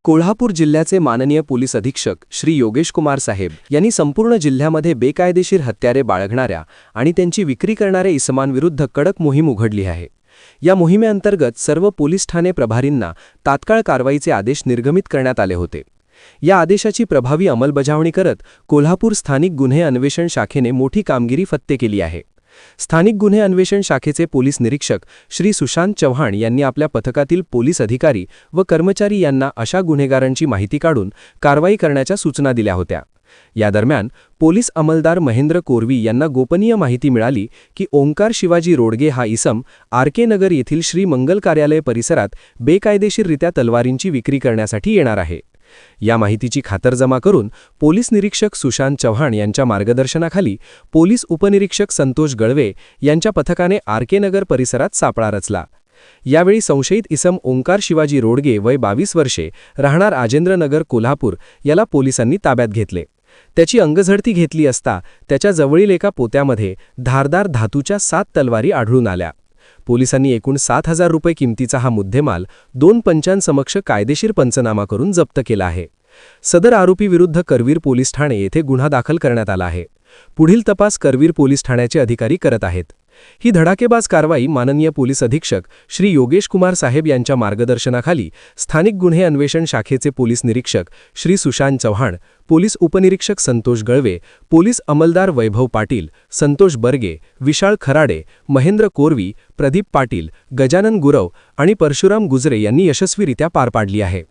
कोल्हापूर जिल्ह्याचे माननीय पोलीस अधीक्षक श्री योगेश कुमार साहेब यांनी संपूर्ण जिल्ह्यामध्ये बेकायदेशीर हत्यारे बाळगणाऱ्या आणि त्यांची विक्री करणाऱ्या इसमांविरुद्ध कडक मोहीम उघडली आहे। या मोहिमेअंतर्गत सर्व पोलीस ठाणे प्रभारींना तात्काळ कारवाईचे आदेश निर्गमित करण्यात आले होते। या आदेशाची प्रभावी अंमलबजावणी करत कोल्हापूर स्थानिक गुन्हे अन्वेषण शाखेने मोठी कामगिरी फत्ते केली आहे। स्थानिक गुन्हे अन्वेषण शाखेचे पोलीस निरीक्षक श्री सुशांत चव्हाण यांनी आपल्या पथकातील पोलीस अधिकारी व कर्मचारी यांना अशा गुन्हेगारांची माहिती काढून कारवाई करण्याच्या सूचना दिल्या होत्या। या दरम्यान पोलीस अंमलदार महेंद्र कोरवी यांना गोपनीय माहिती मिळाली की ओंकार शिवाजी रोडगे हा इसम आर.के. नगर येथील श्री मंगल कार्यालय परिसरात बेकायदेशीररित्या तलवारींची विक्री करण्यासाठी येणार आहे। या माहितीची खातरजमा करून पोलीस निरीक्षक सुशांत चव्हाण यांच्या मार्गदर्शनाखाली पोलीस उपनिरीक्षक संतोष गळवे यांच्या पथकाने आर.के. नगर परिसरात सापळा रचला। यावेळी संशयित इसम ओंकार शिवाजी रोडगे वय 22 वर्षे राहणार राजेंद्रनगर कोल्हापूर याला पोलिसांनी ताब्यात घेतले। त्याची अंगझडती घेतली असता त्याच्या जवळील एका पोत्यामध्ये धारदार धातूच्या 7 तलवारी आढळून आल्या। पोलिसांनी एकूण 7,000 रुपये किमतीचा हा मुद्देमाल 2 पंचांसमक्ष कायदेशीर पंचनामा करून जप्त केला आहे। सदर आरोपी विरुद्ध करवीर पोलीस ठाणे येथे गुन्हा दाखल करण्यात आला आहे। पुढील तपास करवीर पोलीस ठाण्याचे अधिकारी करत आहेत। ही धडाकेबाज कारवाई माननीय पोलीस अधीक्षक श्री योगेश कुमार साहेब यांच्या मार्गदर्शनाखाली स्थानिक गुन्हे अन्वेषण शाखेचे पोलीस निरीक्षक श्री सुशांत चव्हाण, पोलीस उपनिरीक्षक संतोष गळवे, पोलीस अंमलदार वैभव पाटील, संतोष बर्गे, विशाल खराडे, महेंद्र कोरवी, प्रदीप पाटील, गजानन गुरव आणि परशुराम गुजरे यांनी यशस्वीरित्या पार पाडली आहे।